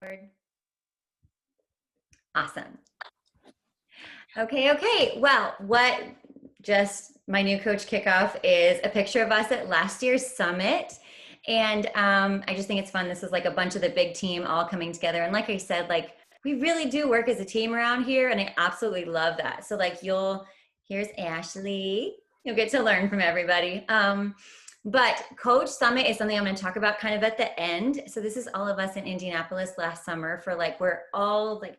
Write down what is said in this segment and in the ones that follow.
Word. Awesome. Okay. Well, what just my new coach kickoff is a picture of us at last year's summit. And I just think it's fun. This is like a bunch of the big team all coming together. And like I said, like we really do work as a team around here. And I absolutely love that. So like here's Ashley. You'll get to learn from everybody. But Coach Summit is something I'm going to talk about kind of at the end. So this is all of us in Indianapolis last summer for like, we're all like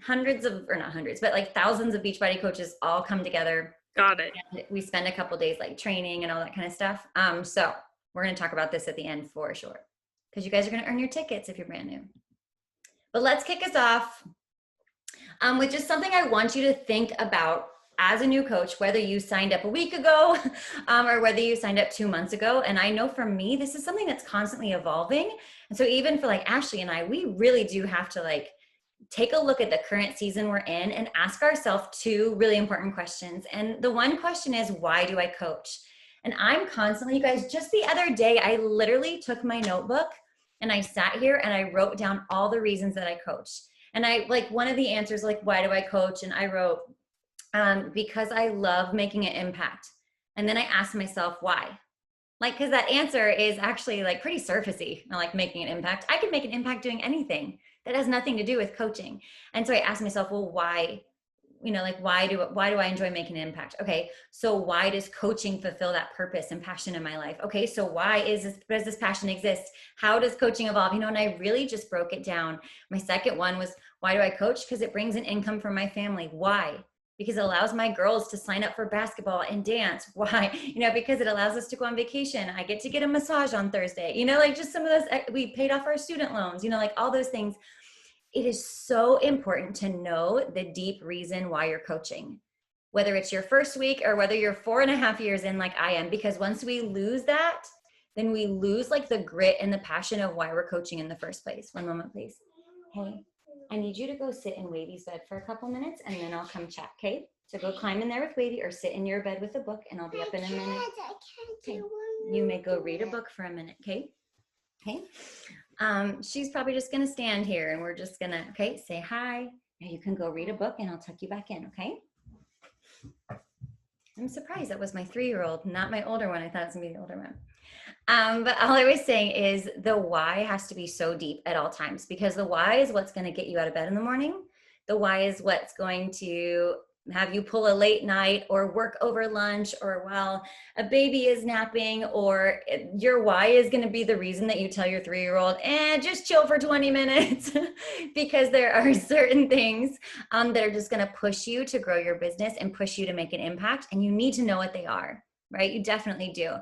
hundreds of, or not hundreds, but like thousands of Beachbody coaches all come together. Got it. And we spend a couple days like training and all that kind of stuff. So we're going to talk about this at the end for sure, because you guys are going to earn your tickets if you're brand new. But let's kick us off with just something I want you to think about as a new coach, whether you signed up a week ago or whether you signed up 2 months ago. And I know for me, this is something that's constantly evolving. And so even for like Ashley and I, we really do have to like take a look at the current season we're in and ask ourselves two really important questions. And the one question is, why do I coach? And I'm constantly, you guys, just the other day, I literally took my notebook and I sat here and I wrote down all the reasons that I coach. And I like one of the answers, like, why do I coach? And I wrote, because I love making an impact. And then I asked myself, why? Like, because that answer is actually like pretty surfacey. I like making an impact. I could make an impact doing anything that has nothing to do with coaching. And so I asked myself, well, why? You know, like, why do I enjoy making an impact? Okay, so why does coaching fulfill that purpose and passion in my life? Okay, so does this passion exist? How does coaching evolve? You know, and I really just broke it down. My second one was, why do I coach? Because it brings an income for my family. Why? Because it allows my girls to sign up for basketball and dance. Why? You know, because it allows us to go on vacation. I get to get a massage on Thursday. You know, like just some of those, we paid off our student loans, you know, like all those things. It is so important to know the deep reason why you're coaching, whether it's your first week or whether you're 4.5 years in like I am, because once we lose that, then we lose like the grit and the passion of why we're coaching in the first place. One moment, please. Hey, I need you to go sit in Wavy's bed for a couple minutes and then I'll come chat, okay? So go climb in there with Wavy or sit in your bed with a book and I'll be up in a minute. Okay. You may go read a book for a minute, okay? Okay. She's probably just gonna stand here and we're just gonna, okay, say hi. Now you can go read a book and I'll tuck you back in, okay? I'm surprised that was my 3-year-old, not my older one. I thought it was gonna be the older one. But all I was saying is the why has to be so deep at all times, because the why is what's going to get you out of bed in the morning. The why is what's going to have you pull a late night or work over lunch or while a baby is napping, or your why is going to be the reason that you tell your 3-year-old, just chill for 20 minutes because there are certain things that are just going to push you to grow your business and push you to make an impact. And you need to know what they are, right? You definitely do.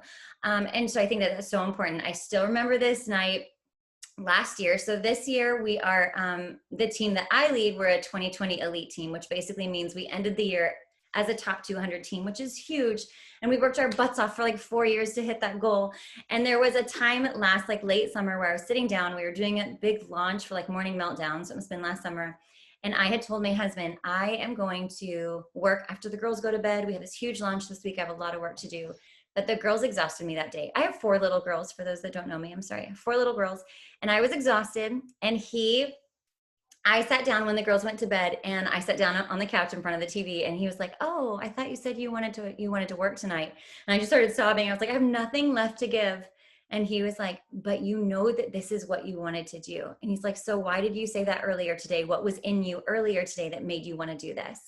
And so I think that that's so important. I still remember this night last year. So this year we are the team that I lead. We're a 2020 elite team, which basically means we ended the year as a top 200 team, which is huge. And we worked our butts off for like 4 years to hit that goal. And there was a time last like late summer where I was sitting down, we were doing a big launch for like Morning Meltdown. So it must have been last summer. And I had told my husband, I am going to work after the girls go to bed. We have this huge launch this week. I have a lot of work to do. But the girls exhausted me that day. I have 4 little girls, for those that don't know me, I'm sorry. I have 4 little girls, and I was exhausted. And I sat down when the girls went to bed, and I sat down on the couch in front of the TV, and he was like, oh, I thought you said you wanted to work tonight. And I just started sobbing. I was like, I have nothing left to give. And he was like, but you know that this is what you wanted to do. And he's like, so why did you say that earlier today? What was in you earlier today that made you want to do this?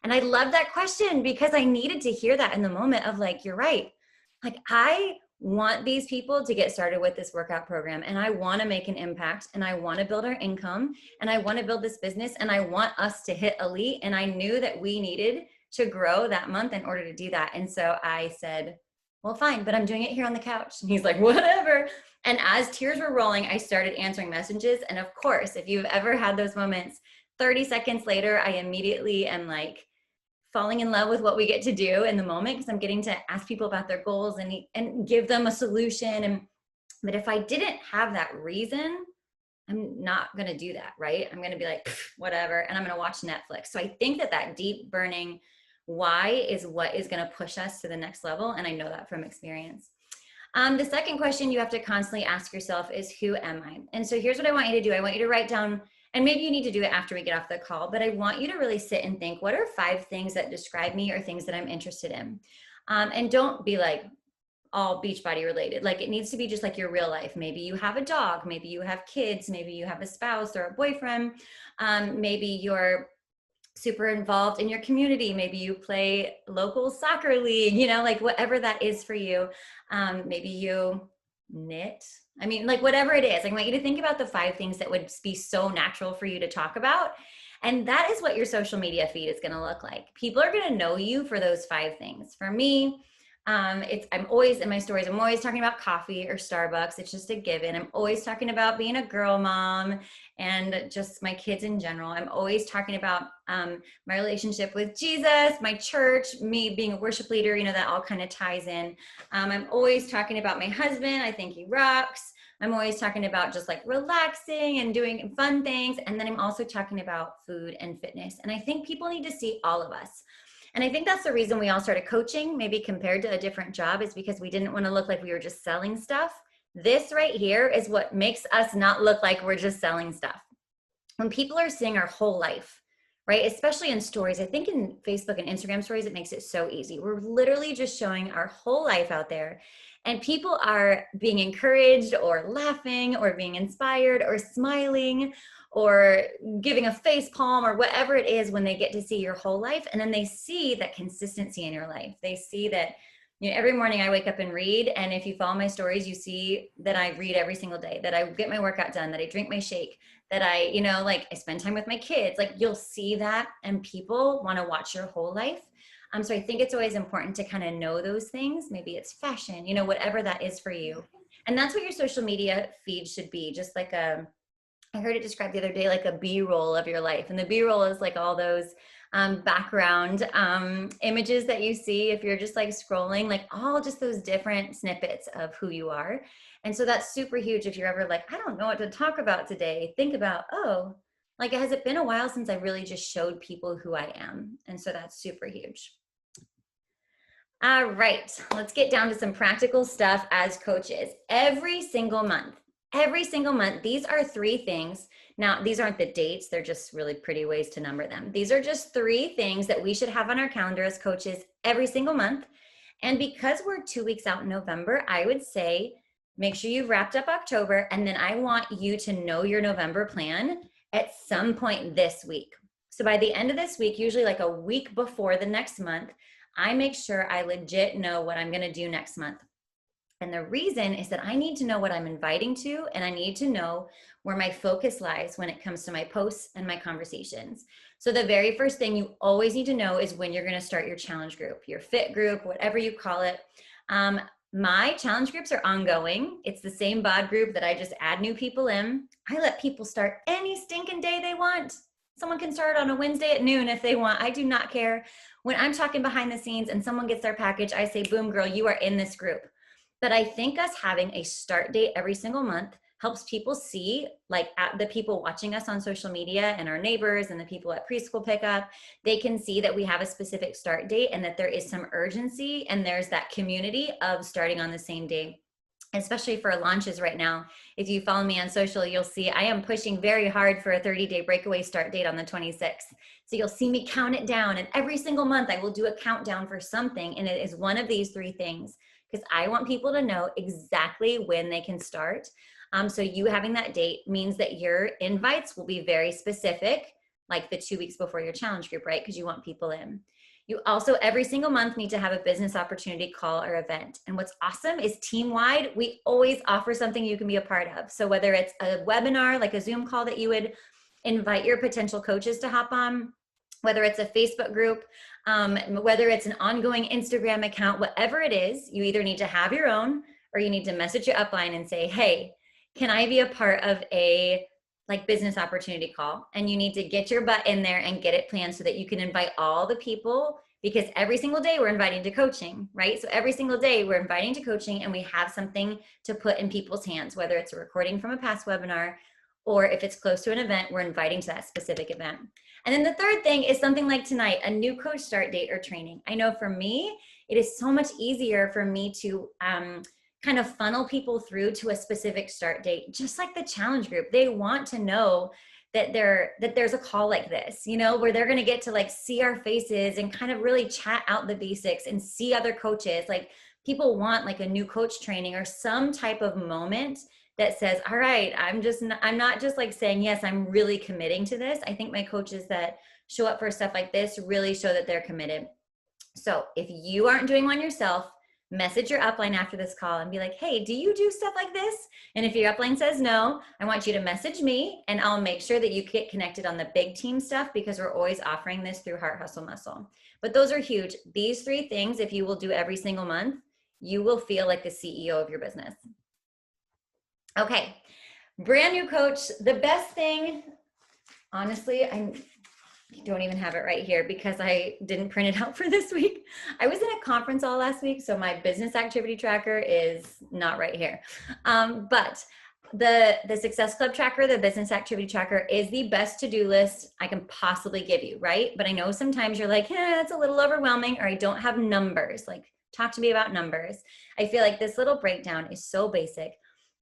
And I love that question, because I needed to hear that in the moment of like, you're right. Like, I want these people to get started with this workout program, and I want to make an impact, and I want to build our income, and I want to build this business, and I want us to hit elite. And I knew that we needed to grow that month in order to do that. And so I said, well, fine, but I'm doing it here on the couch. And he's like, whatever. And as tears were rolling, I started answering messages. And of course, if you've ever had those moments, 30 seconds later, I immediately am like, falling in love with what we get to do in the moment, because I'm getting to ask people about their goals and give them a solution. But if I didn't have that reason, I'm not going to do that, right? I'm going to be like, whatever, and I'm going to watch Netflix. So I think that deep burning why is what is going to push us to the next level. And I know that from experience. The second question you have to constantly ask yourself is, who am I? And so here's what I want you to do. I want you to write down, and maybe you need to do it after we get off the call, but I want you to really sit and think, what are 5 things that describe me or things that I'm interested in? And don't be like all Beachbody related. Like, it needs to be just like your real life. Maybe you have a dog, maybe you have kids, maybe you have a spouse or a boyfriend. Maybe you're super involved in your community. Maybe you play local soccer league, like whatever that is for you. Maybe you knit. I mean, like whatever it is, I want you to think about the 5 things that would be so natural for you to talk about. And that is what your social media feed is going to look like. People are going to know you for those 5 things. For me, I'm always in my stories, I'm always talking about coffee or Starbucks. It's just a given. I'm always talking about being a girl mom and just my kids in general. I'm always talking about my relationship with Jesus, my church, me being a worship leader, that all kind of ties in. I'm always talking about my husband. I think he rocks. I'm always talking about just like relaxing and doing fun things. And then I'm also talking about food and fitness. And I think people need to see all of us. And I think that's the reason we all started coaching, maybe compared to a different job, is because we didn't want to look like we were just selling stuff. This right here is what makes us not look like we're just selling stuff. When people are seeing our whole life, right? Especially in stories, I think in Facebook and Instagram stories, it makes it so easy. We're literally just showing our whole life out there. And people are being encouraged or laughing or being inspired or smiling or giving a face palm or whatever it is when they get to see your whole life. And then they see that consistency in your life. They see that, every morning I wake up and read. And if you follow my stories, you see that I read every single day, that I get my workout done, that I drink my shake, that I, I spend time with my kids. Like, you'll see that, and people want to watch your whole life. So I think it's always important to kind of know those things. Maybe it's fashion, whatever that is for you. And that's what your social media feed should be. Just like I heard it described the other day, like a B-roll of your life. And the B-roll is like all those background images that you see if you're just like scrolling, like all just those different snippets of who you are. And so that's super huge. If you're ever like, I don't know what to talk about today, think about, like, has it been a while since I really just showed people who I am? And so that's super huge. All right, let's get down to some practical stuff as coaches. Every single month, these are 3 things. Now, these aren't the dates. They're just really pretty ways to number them. These are just 3 things that we should have on our calendar as coaches every single month. And because we're 2 weeks out in November, I would say, make sure you've wrapped up October. And then I want you to know your November plan at some point this week. So by the end of this week, usually like a week before the next month, I make sure I legit know what I'm going to do next month. And the reason is that I need to know what I'm inviting to, and I need to know where my focus lies when it comes to my posts and my conversations. So the very first thing you always need to know is when you're going to start your challenge group, your fit group, whatever you call it. My challenge groups are ongoing. It's the same bod group that I just add new people in. I let people start any stinking day they want. Someone can start on a Wednesday at noon if they want. I do not care. When I'm talking behind the scenes and someone gets their package, I say, boom, girl, you are in this group. But I think us having a start date every single month helps people see, like the people watching us on social media and our neighbors and the people at preschool pickup, they can see that we have a specific start date and that there is some urgency and there's that community of starting on the same day. Especially for launches right now. If you follow me on social, you'll see I am pushing very hard for a 30-day breakaway start date on the 26th. So you'll see me count it down, and every single month I will do a countdown for something, and it is one of these 3 things, because I want people to know exactly when they can start. So you having that date means that your invites will be very specific, like the 2 weeks before your challenge group, right? Because you want people in. You also, every single month, need to have a business opportunity call or event. And what's awesome is team-wide, we always offer something you can be a part of. So whether it's a webinar, like a Zoom call that you would invite your potential coaches to hop on, whether it's a Facebook group, whether it's an ongoing Instagram account, whatever it is, you either need to have your own or you need to message your upline and say, hey, can I be a part of a business opportunity call? And you need to get your butt in there and get it planned so that you can invite all the people, because every single day we're inviting to coaching, right? So every single day we're inviting to coaching, and we have something to put in people's hands, whether it's a recording from a past webinar, or if it's close to an event, we're inviting to that specific event. And then the third thing is something like tonight, a new coach start date or training. I know for me, it is so much easier for me to kind of funnel people through to a specific start date, just like the challenge group. They want to know that there's a call like this, you know, where they're going to get to like see our faces and kind of really chat out the basics and see other coaches. Like people want like a new coach training or some type of moment that says, all right, I'm not just like saying, yes, I'm really committing to this. I think my coaches that show up for stuff like this really show that they're committed. So if you aren't doing one yourself, message your upline after this call and be like, hey, do you do stuff like this? And if your upline says no, I want you to message me and I'll make sure that you get connected on the big team stuff, because we're always offering this through Heart Hustle Muscle. But those are huge. These 3 things, if you will do every single month, you will feel like the CEO of your business. Okay, brand new coach, the best thing, honestly, I don't even have it right here because I didn't print it out for this week. I was in a conference all last week, so my business activity tracker is not right here. But the Success Club tracker, the business activity tracker, is the best to-do list I can possibly give you, right? But I know sometimes you're like, it's a little overwhelming, or I don't have numbers. Like, talk to me about numbers. I feel like this little breakdown is so basic,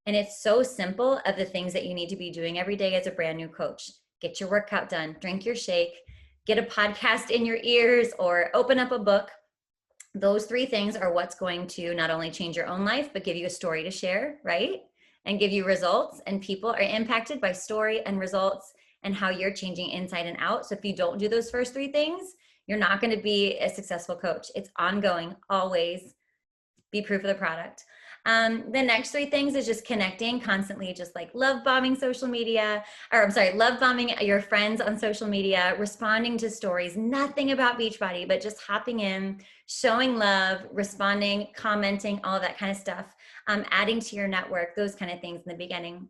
and it's so simple of the things that you need to be doing every day as a brand new coach. Get your workout done, drink your shake, get a podcast in your ears, or open up a book. Those 3 things are what's going to not only change your own life, but give you a story to share, right? And give you results. And people are impacted by story and results and how you're changing inside and out. So if you don't do those first 3 things, you're not going to be a successful coach. It's ongoing, always be proof of the product. The next 3 things is just connecting constantly, just like love bombing social media, or I'm sorry, love bombing your friends on social media, responding to stories, nothing about Beachbody, but just hopping in, showing love, responding, commenting, all that kind of stuff, adding to your network, those kind of things in the beginning.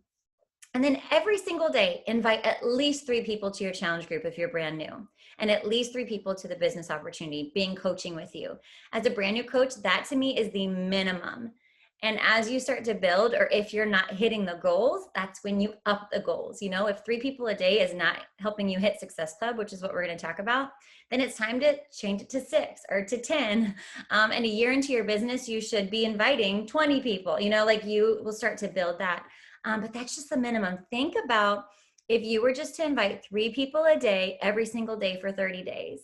And then every single day, invite at least 3 people to your challenge group if you're brand new, and at least 3 people to the business opportunity, being coaching with you. As a brand new coach, that to me is the minimum. And as you start to build, or if you're not hitting the goals, that's when you up the goals. You know, if 3 people a day is not helping you hit Success Club, which is what we're going to talk about, then it's time to change it to 6 or to 10. And a year into your business, you should be inviting 20 people, you know, like you will start to build that. But that's just the minimum. Think about if you were just to invite 3 people a day, every single day for 30 days,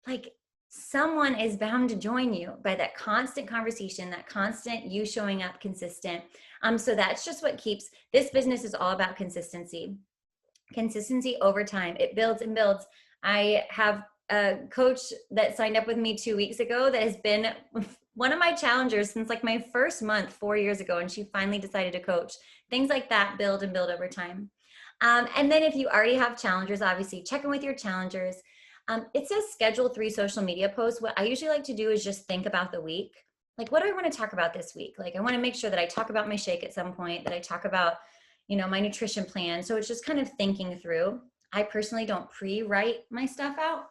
like someone is bound to join you by that constant conversation, that constant you showing up consistent. So that's just what keeps, this business is all about consistency over time. It builds and builds. I have a coach that signed up with me 2 weeks ago that has been one of my challengers since like my first month 4 years ago, and she finally decided to coach. Things like that build and build over time. And then if you already have challengers, obviously check in with your challengers. It says schedule 3 social media posts. What I usually like to do is just think about the week. Like, what do I want to talk about this week? Like, I want to make sure that I talk about my shake at some point, that I talk about, you know, my nutrition plan. So it's just kind of thinking through. I personally don't pre-write my stuff out,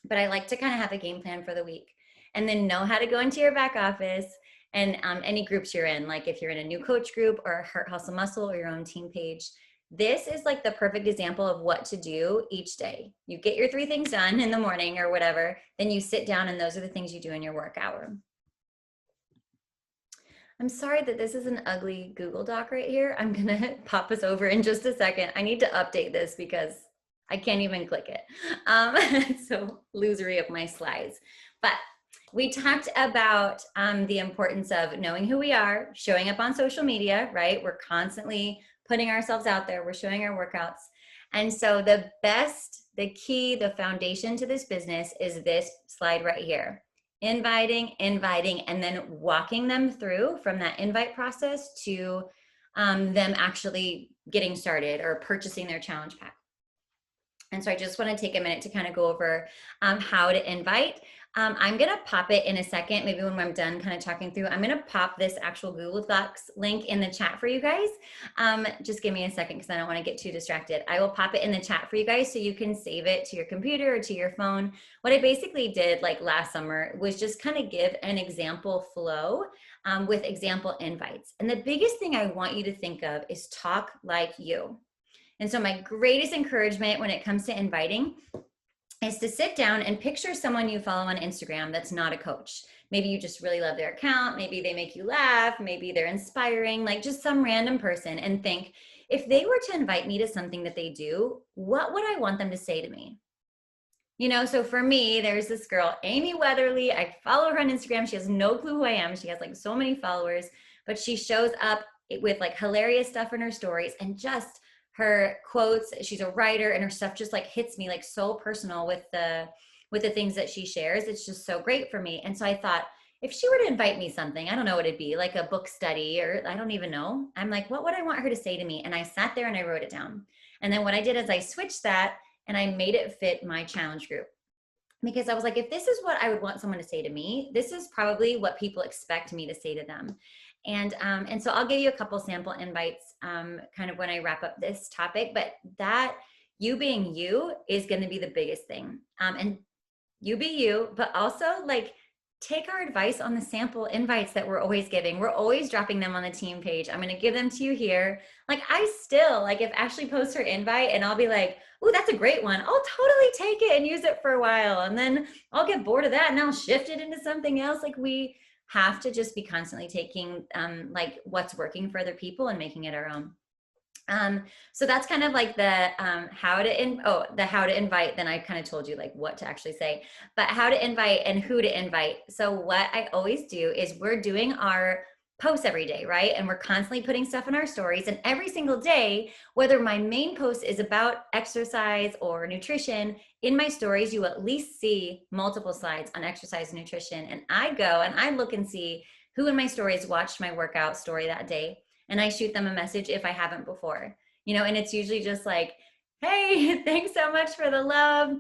but I like to kind of have a game plan for the week and then know how to go into your back office and any groups you're in. Like if you're in a new coach group or a Heart Hustle Muscle or your own team page, this is like the perfect example of what to do each day. You get your 3 things done in the morning or whatever, then you sit down and those are the things you do in your work hour. I'm sorry that this is an ugly Google Doc right here. I'm gonna pop us over in just a second. I need to update this because I can't even click it. It's so losery of my slides. But we talked about the importance of knowing who we are, showing up on social media, right? We're constantly putting ourselves out there. We're showing our workouts. And so the key, the foundation to this business is this slide right here. Inviting, and then walking them through from that invite process to them actually getting started or purchasing their challenge pack. And so I just want to take a minute to kind of go over how to invite. I'm going to pop it in a second, maybe when I'm done kind of talking through. I'm going to pop this actual Google Docs link in the chat for you guys. Just give me a second because I don't want to get too distracted. I will pop it in the chat for you guys so you can save it to your computer or to your phone. What I basically did like last summer was just kind of give an example flow with example invites. And the biggest thing I want you to think of is talk like you. And so my greatest encouragement when it comes to inviting is to sit down and picture someone you follow on Instagram that's not a coach. Maybe you just really love their account. Maybe they make you laugh. Maybe they're inspiring, like just some random person, and think, if they were to invite me to something that they do, what would I want them to say to me? You know, so for me, there's this girl, Amy Weatherly. I follow her on Instagram. She has no clue who I am. She has like so many followers, but she shows up with like hilarious stuff in her stories, and just her quotes. She's a writer, and her stuff just like hits me like so personal with the things that she shares. It's just so great for me. And so I thought, if she were to invite me something, I don't know what it'd be, like a book study, or I don't even know. I'm like, what would I want her to say to me? And I sat there and I wrote it down. And then what I did is I switched that and I made it fit my challenge group, because I was like, if this is what I would want someone to say to me, this is probably what people expect me to say to them. And so I'll give you a couple sample invites kind of when I wrap up this topic, but that you being you is going to be the biggest thing. And you be you, but also like take our advice on the sample invites that we're always giving. We're always dropping them on the team page. I'm going to give them to you here. Like I still, like if Ashley posts her invite and I'll be like, oh, that's a great one, I'll totally take it and use it for a while. And then I'll get bored of that and I'll shift it into something else. Like we have to just be constantly taking like what's working for other people and making it our own. So that's kind of like the how to invite. Then I kind of told you like what to actually say, but how to invite and who to invite. So what I always do is we're doing our posts every day, right? And we're constantly putting stuff in our stories, and every single day, whether my main post is about exercise or nutrition, in my stories, you at least see multiple slides on exercise and nutrition. And I go and I look and see who in my stories watched my workout story that day, and I shoot them a message if I haven't before, you know, and it's usually just like, hey, thanks so much for the love.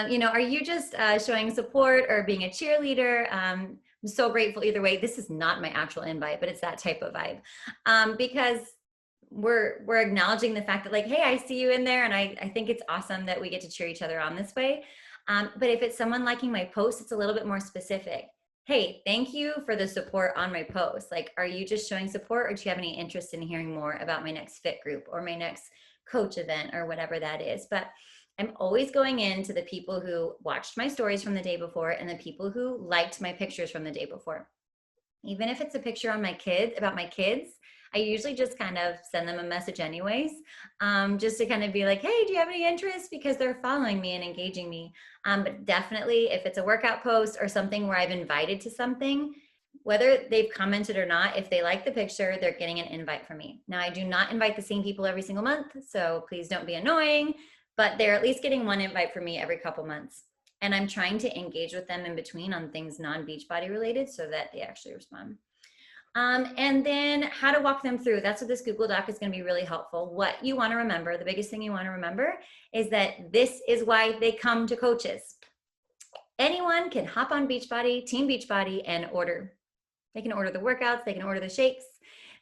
You know, are you just showing support or being a cheerleader? I'm so grateful either way. This is not my actual invite, but it's that type of vibe, because we're acknowledging the fact that like, hey, I see you in there, and I think it's awesome that we get to cheer each other on this way. But if it's someone liking my post, it's a little bit more specific. Hey, thank you for the support on my post. Like, are you just showing support, or do you have any interest in hearing more about my next fit group or my next coach event or whatever that is? But I'm always going into the people who watched my stories from the day before and the people who liked my pictures from the day before. Even if it's a picture on my kids, about my kids, I usually just kind of send them a message anyways, just to kind of be like, hey, do you have any interest? Because they're following me and engaging me. But definitely if it's a workout post or something where I've invited to something, whether they've commented or not, if they like the picture, they're getting an invite from me. Now, I do not invite the same people every single month, so please don't be annoying, but they're at least getting one invite from me every couple months. And I'm trying to engage with them in between on things non-Beachbody related so that they actually respond. And then how to walk them through. That's what this Google Doc is going to be really helpful. What you want to remember, the biggest thing you want to remember is that this is why they come to coaches. Anyone can hop on Beachbody, Team Beachbody, and order. They can order the workouts, they can order the shakes,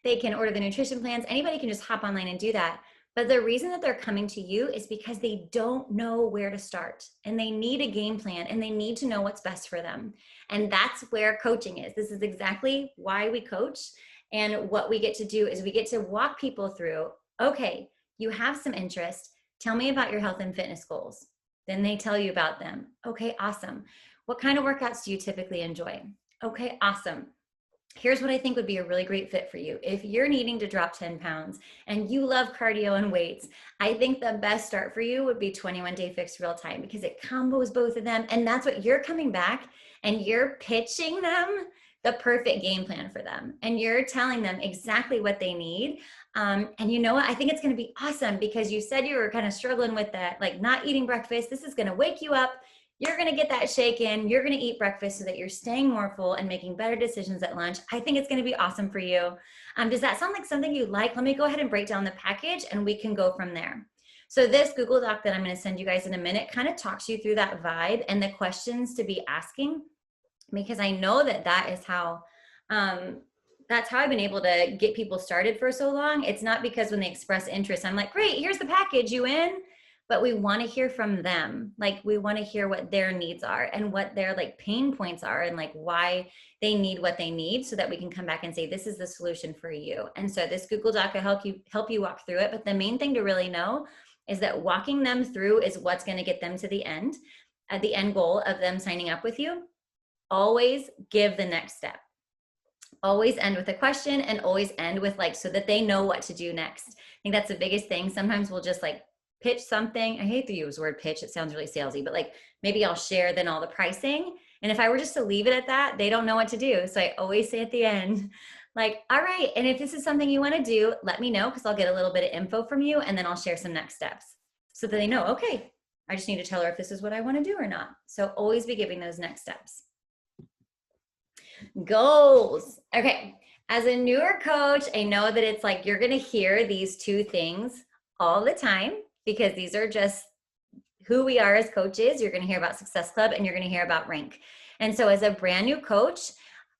they can order the nutrition plans. Anybody can just hop online and do that. But the reason that they're coming to you is because they don't know where to start, and they need a game plan, and they need to know what's best for them. And that's where coaching is. This is exactly why we coach. And what we get to do is we get to walk people through, okay, you have some interest. Tell me about your health and fitness goals. Then they tell you about them. Okay, awesome. What kind of workouts do you typically enjoy? Okay, awesome. Here's what I think would be a really great fit for you. If you're needing to drop 10 pounds and you love cardio and weights, I think the best start for you would be 21 Day Fix Real Time, because it combos both of them. And that's what you're coming back and you're pitching them the perfect game plan for them. And you're telling them exactly what they need. And you know what? I think it's going to be awesome, because you said you were kind of struggling with that, like not eating breakfast. This is going to wake you up. You're going to get that shake in. You're going to eat breakfast so that you're staying more full and making better decisions at lunch. I think it's going to be awesome for you. Does that sound like something you like? Let me go ahead and break down the package and we can go from there. So this Google Doc that I'm going to send you guys in a minute kind of talks you through that vibe and the questions to be asking, because I know that that is how, that's how I've been able to get people started for so long. It's not because when they express interest, I'm like, great, here's the package, you in? But we want to hear from them. Like we want to hear what their needs are and what their like pain points are and like why they need what they need, so that we can come back and say, this is the solution for you. And so this Google Doc will help you walk through it. But the main thing to really know is that walking them through is what's going to get them to the end goal of them signing up with you. always give the next step. Always end with a question and always end with like, so that they know what to do next. I think that's the biggest thing. Sometimes we'll just like pitch something. I hate to use the word pitch. It sounds really salesy, but like maybe I'll share then all the pricing. And if I were just to leave it at that, they don't know what to do. So I always say at the end, like, all right, and if this is something you want to do, let me know, because I'll get a little bit of info from you and then I'll share some next steps so that they know, okay, I just need to tell her if this is what I want to do or not. So always be giving those next steps. Goals. Okay. As a newer coach, I know that it's like you're going to hear these two things all the time because these are just who we are as coaches. You're going to hear about Success Club and you're going to hear about Rank. And so as a brand new coach,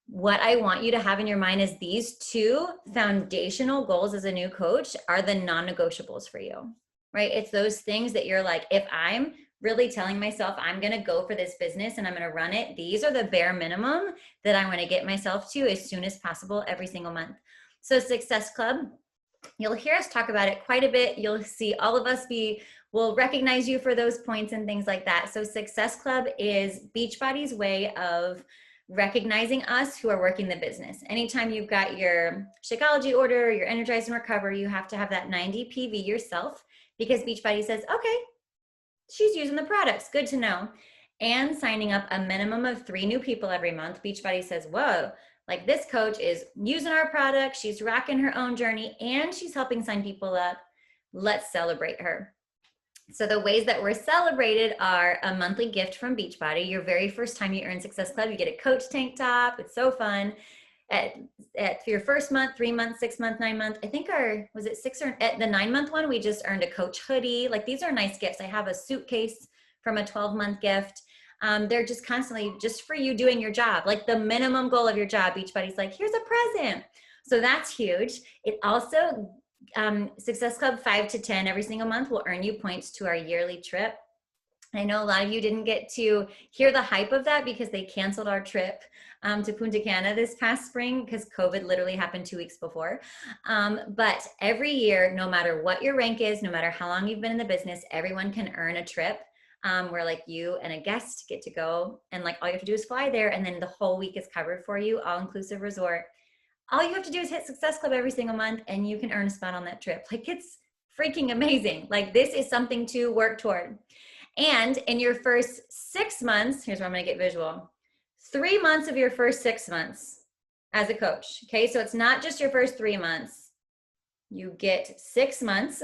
what I want you to have in your mind is these two foundational goals as a new coach are the non-negotiables for you, right? It's those things that you're like, if I'm really telling myself I'm going to go for this business and I'm going to run it, these are the bare minimum that I want to get myself to as soon as possible every single month. So Success Club, you'll hear us talk about it quite a bit. You'll see all of us will recognize you for those points and things like that. So Success Club is Beachbody's way of recognizing us who are working the business. Anytime you've got your Shakeology order, your Energize and Recover, you have to have that 90 PV yourself, because Beachbody says, okay, she's using the products, good to know. And signing up a minimum of 3 new people every month. Beachbody says, whoa, like this coach is using our product, she's rocking her own journey, and she's helping sign people up. Let's celebrate her. So the ways that we're celebrated are a monthly gift from Beachbody. Your very first time you earn Success Club, you get a coach tank top. It's so fun. At your first month, 3 months, 6 month, 9 month, I think was it 6 or at the 9-month one, we just earned a coach hoodie. Like these are nice gifts. I have a suitcase from a 12-month gift. They're just constantly just for you doing your job, like the minimum goal of your job. Beachbody's like, here's a present. So that's huge. It also, Success Club 5 to 10 every single month will earn you points to our yearly trip. I know a lot of you didn't get to hear the hype of that because they canceled our trip to Punta Cana this past spring because COVID literally happened 2 weeks before. But every year, no matter what your rank is, no matter how long you've been in the business, everyone can earn a trip where like you and a guest get to go, and like all you have to do is fly there, and then the whole week is covered for you, all-inclusive resort. All you have to do is hit Success Club every single month and you can earn a spot on that trip. Like it's freaking amazing. Like this is something to work toward. And in your first 6 months, here's where I'm going to get visual. 3 months of your first 6 months as a coach. Okay. So it's not just your first 3 months. You get 6 months.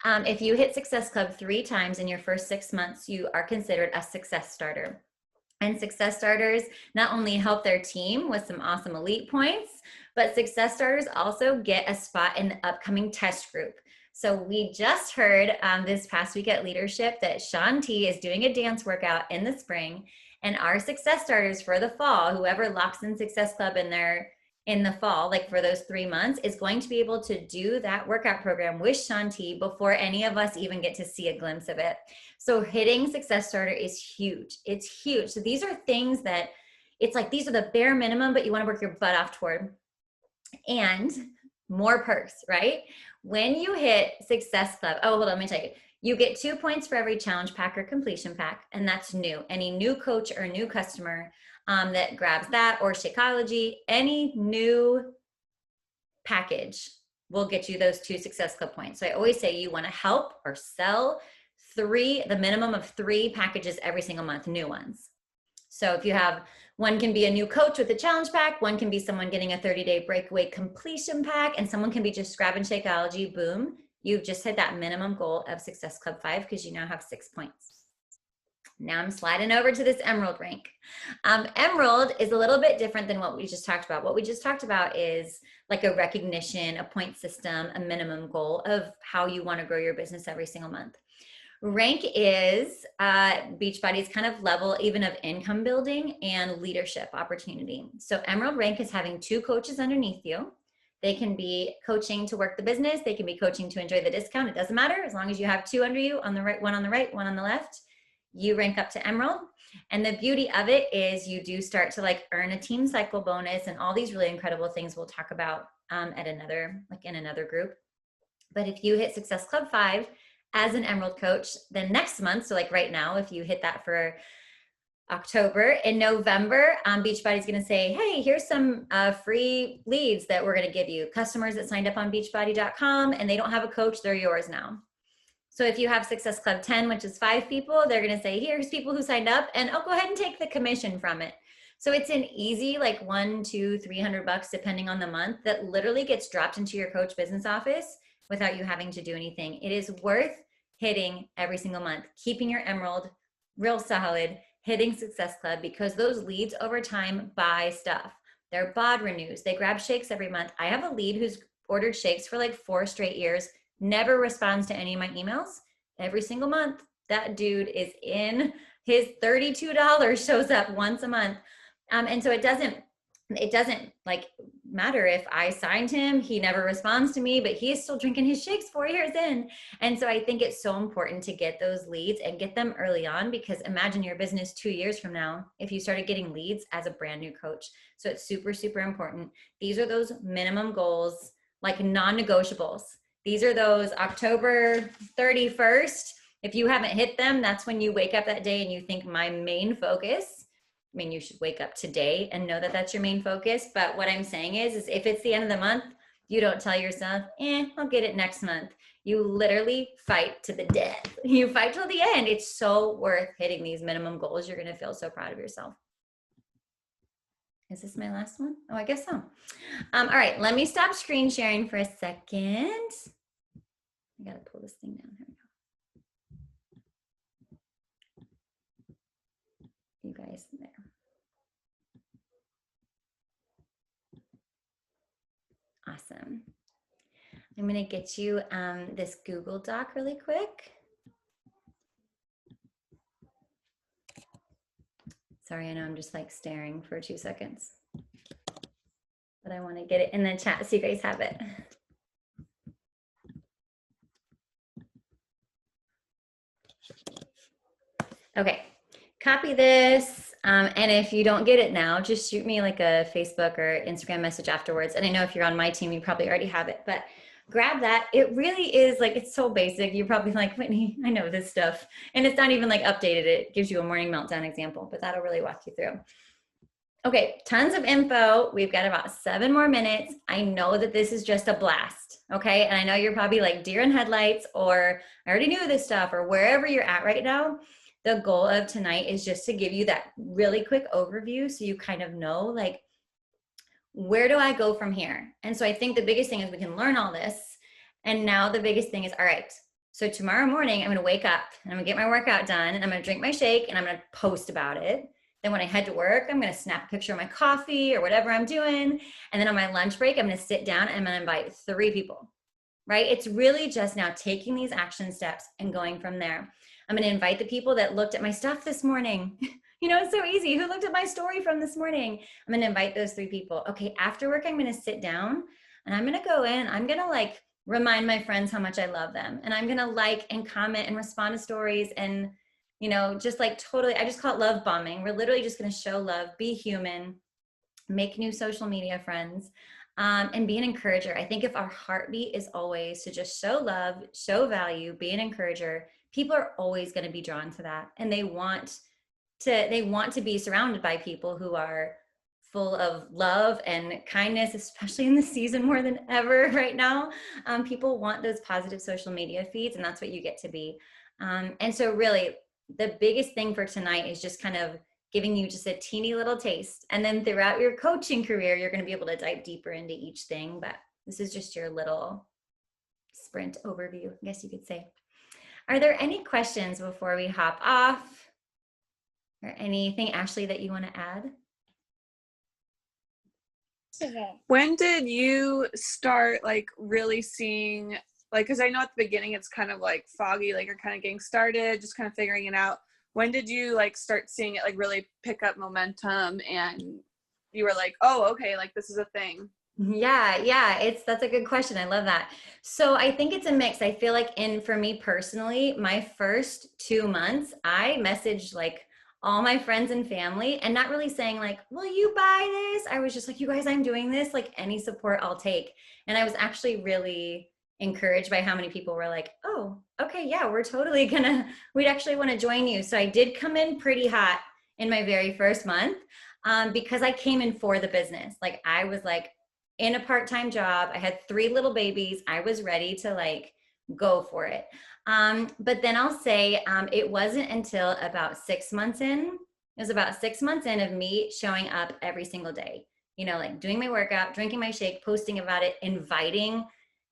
If you hit Success Club 3 times in your first 6 months, you are considered a success starter. And success starters not only help their team with some awesome elite points, but success starters also get a spot in the upcoming test group. So we just heard this past week at Leadership that Shaun T is doing a dance workout in the spring, and our success starters for the fall, whoever locks in Success Club in the fall, like for those 3 months, is going to be able to do that workout program with Shaun T before any of us even get to see a glimpse of it. So hitting Success Starter is huge. It's huge. So these are things that it's like, these are the bare minimum, but you want to work your butt off toward. And more perks, right? When you hit Success Club, oh, hold on, let me tell you. You get 2 points for every challenge pack or completion pack, and that's new. Any new coach or new customer that grabs that, or Shakeology, any new package will get you those 2 Success Club points. So I always say you want to help or sell the minimum of 3 packages every single month, new ones. So if you have, one can be a new coach with a challenge pack, one can be someone getting a 30-day breakaway completion pack, and someone can be just grabbing Shakeology, boom. You've just hit that minimum goal of Success Club 5 because you now have 6 points. Now I'm sliding over to this Emerald rank. Emerald is a little bit different than what we just talked about. What we just talked about is like a recognition, a point system, a minimum goal of how you want to grow your business every single month. Rank is Beachbody's kind of level even of income building and leadership opportunity. So Emerald rank is having 2 coaches underneath you. They can be coaching to work the business. They can be coaching to enjoy the discount. It doesn't matter. As long as you have 2 under you, on the right, one on the left, you rank up to Emerald. And the beauty of it is you do start to like earn a team cycle bonus and all these really incredible things we'll talk about in another group. But if you hit Success Club 5 as an Emerald coach, then next month, so like right now, if you hit that for October. In November, Beachbody's going to say, hey, here's some free leads that we're going to give you. Customers that signed up on beachbody.com and they don't have a coach, they're yours now. So if you have Success Club 10, which is 5 people, they're going to say, here's people who signed up, and go ahead and take the commission from it. So it's an easy, like $100, $200, $300, depending on the month, that literally gets dropped into your coach business office without you having to do anything. It is worth hitting every single month, keeping your emerald real solid, hitting Success Club, because those leads over time buy stuff. They're bod renews. They grab shakes every month. I have a lead who's ordered shakes for like 4 straight years, never responds to any of my emails. Every single month, that dude is in. His $32 shows up once a month. And so it doesn't like matter if I signed him, he never responds to me, but he is still drinking his shakes 4 years in. And so I think it's so important to get those leads and get them early on, because imagine your business 2 years from now if you started getting leads as a brand new coach. So it's super, super important. These are those minimum goals, like non-negotiables. These are those October 31st. If you haven't hit them, that's when you wake up that day and you think, my main focus. I mean, you should wake up today and know that that's your main focus. But what I'm saying is if it's the end of the month, you don't tell yourself, I'll get it next month. You literally fight to the death. You fight till the end. It's so worth hitting these minimum goals. You're going to feel so proud of yourself. Is this my last one? Oh, I guess so. All right, let me stop screen sharing for a second. I got to pull this thing down. Here we go. You guys there. Awesome. I'm going to get you this Google Doc really quick. Sorry, I know I'm just like staring for 2 seconds, but I want to get it in the chat so you guys have it. Okay, copy this. And if you don't get it now, just shoot me like a Facebook or Instagram message afterwards. And I know if you're on my team, you probably already have it, but grab that. It really is like, it's so basic. You're probably like, Whitney, I know this stuff. And it's not even like updated. It gives you a morning meltdown example, but that'll really walk you through. Okay, tons of info. We've got about 7 more minutes. I know that this is just a blast, okay? And I know you're probably like deer in headlights, or I already knew this stuff, or wherever you're at right now. The goal of tonight is just to give you that really quick overview so you kind of know, like, where do I go from here? And so I think the biggest thing is we can learn all this. And now the biggest thing is, all right, so tomorrow morning, I'm going to wake up and I'm going to get my workout done, and I'm going to drink my shake and I'm going to post about it. Then when I head to work, I'm going to snap a picture of my coffee or whatever I'm doing. And then on my lunch break, I'm going to sit down and I'm going to invite 3 people, right? It's really just now taking these action steps and going from there. I'm going to invite the people that looked at my stuff this morning. You know, it's so easy. Who looked at my story from this morning? I'm going to invite those 3 people. Okay, after work, I'm going to sit down and I'm going to go in. I'm going to like remind my friends how much I love them. And I'm going to like and comment and respond to stories and, you know, just like totally, I just call it love bombing. We're literally just going to show love, be human, make new social media friends, and be an encourager. I think if our heartbeat is always to just show love, show value, be an encourager, people are always going to be drawn to that. And they want to be surrounded by people who are full of love and kindness, especially in this season more than ever right now. People want those positive social media feeds, and that's what you get to be. And so really the biggest thing for tonight is just kind of giving you just a teeny little taste. And then throughout your coaching career, you're going to be able to dive deeper into each thing. But this is just your little sprint overview, I guess you could say. Are there any questions before we hop off? Or anything, Ashley, that you want to add? When did you start like really seeing, like, because I know at the beginning it's kind of like foggy, like you're kind of getting started, just kind of figuring it out. When did you like start seeing it like really pick up momentum and you were like, oh, okay, like this is a thing? Yeah, that's a good question. I love that. So I think it's a mix. I feel like for me personally, my first 2 months, I messaged like all my friends and family and not really saying like, will you buy this? I was just like, you guys, I'm doing this, like any support I'll take. And I was actually really encouraged by how many people were like, oh, okay, yeah, we'd actually want to join you. So I did come in pretty hot in my very first month, because I came in for the business. Like I was like in a part-time job. I had 3 little babies. I was ready to like go for it. But then I'll say it wasn't until about 6 months in. It was about 6 months in of me showing up every single day, you know, like doing my workout, drinking my shake, posting about it, inviting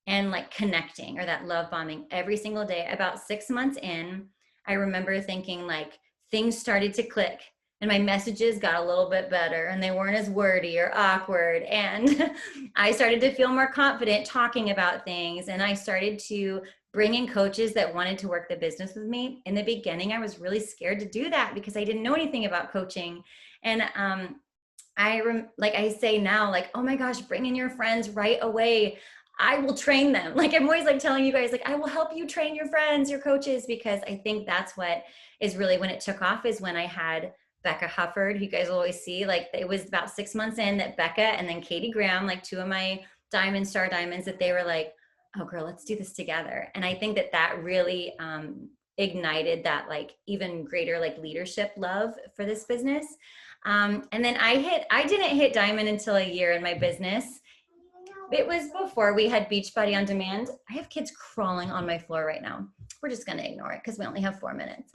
and like connecting, or that love bombing every single day. About 6 months in, I remember thinking like things started to click and my messages got a little bit better and they weren't as wordy or awkward. And I started to feel more confident talking about things. And I started to bring in coaches that wanted to work the business with me. In the beginning, I was really scared to do that because I didn't know anything about coaching. And like I say now, like, oh my gosh, bring in your friends right away. I will train them. Like I'm always like telling you guys, like I will help you train your friends, your coaches, because I think that's what is really when it took off, is when I had Becca Hufford, who you guys will always see. Like it was about 6 months in that Becca and then Katie Graham, like 2 of my star diamonds, that they were like, oh girl, let's do this together. And I think that that really ignited that like even greater like leadership love for this business. And then I didn't hit diamond until a year in my business. It was before we had Beachbody on Demand. I have kids crawling on my floor right now. We're just gonna ignore it because we only have 4 minutes.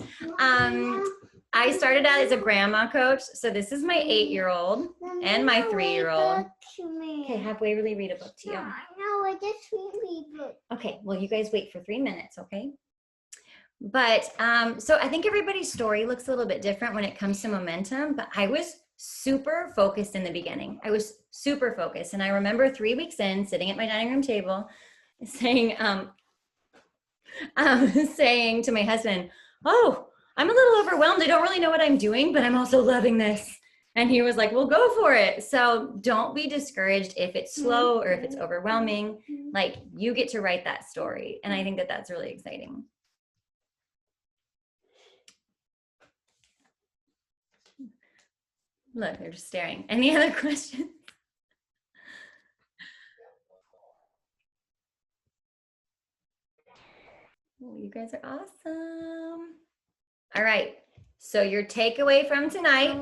I started out as a grandma coach. So this is my 8-year-old and my 3-year-old. Okay, have Waverly read a book to you. No, I just read book. Okay, well you guys wait for 3 minutes, okay? But so I think everybody's story looks a little bit different when it comes to momentum, but I was super focused in the beginning. I was super focused. And I remember 3 weeks in, sitting at my dining room table, saying saying to my husband, oh, I'm a little overwhelmed. I don't really know what I'm doing, but I'm also loving this. And he was like, well, go for it. So don't be discouraged if it's slow or if it's overwhelming. Like you get to write that story. And I think that that's really exciting. Look, they're just staring. Any other questions? Oh, you guys are awesome. All right. So your takeaway from tonight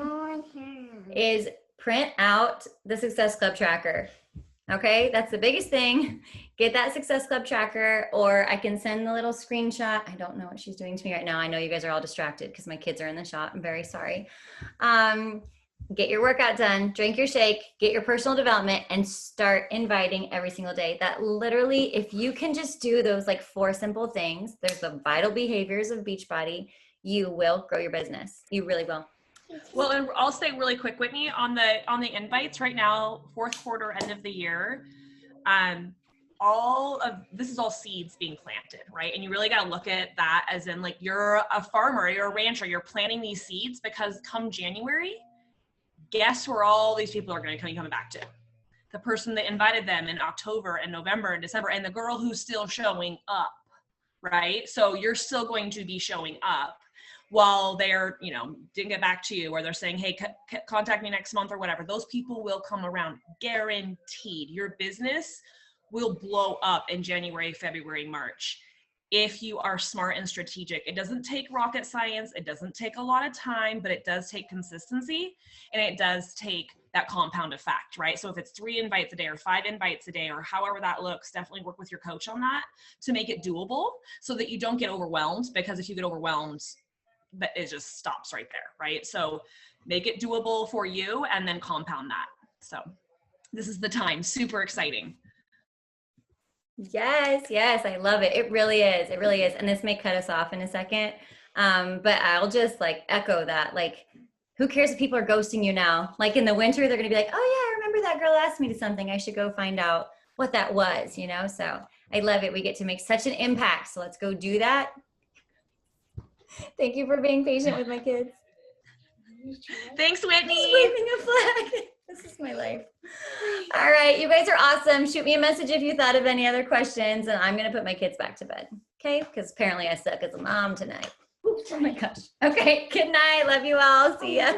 is print out the Success Club tracker. Okay, that's the biggest thing. Get that Success Club tracker, or I can send the little screenshot. I don't know what she's doing to me right now. I know you guys are all distracted because my kids are in the shop. I'm very sorry. Get your workout done, drink your shake, get your personal development, and start inviting every single day. That literally, if you can just do those like 4 simple things, there's the vital behaviors of Beachbody, you will grow your business. You really will. Well, and I'll say really quick, Whitney, on the invites right now, 4th quarter, end of the year, all of this is all seeds being planted, right? And you really got to look at that as in like you're a farmer, you're a rancher, you're planting these seeds, because come January, guess where all these people are going to be coming back to? The person that invited them in October and November and December, and the girl who's still showing up, right? So you're still going to be showing up while they're, you know, didn't get back to you, or they're saying, hey, contact me next month or whatever. Those people will come around, guaranteed. Your business will blow up in January, February, March. If you are smart and strategic. It doesn't take rocket science. It doesn't take a lot of time, but it does take consistency, and it does take that compound effect, right? So if it's 3 invites a day or 5 invites a day, or however that looks, definitely work with your coach on that to make it doable so that you don't get overwhelmed, because if you get overwhelmed, it just stops right there, right? So make it doable for you and then compound that. So this is the time. Super exciting. Yes, I love it. It really is. It really is. And this may cut us off in a second, but I'll just like echo that. Like, who cares if people are ghosting you now? Like in the winter, they're going to be like, oh yeah, I remember that girl asked me to something. I should go find out what that was, you know? So I love it. We get to make such an impact. So let's go do that. Thank you for being patient with my kids. Thanks, Whitney. Waving a flag. This is my life. All right, you guys are awesome. Shoot me a message if you thought of any other questions, and I'm going to put my kids back to bed, okay? Because apparently I suck as a mom tonight. Oops, oh my gosh. Okay, good night. Love you all. See ya.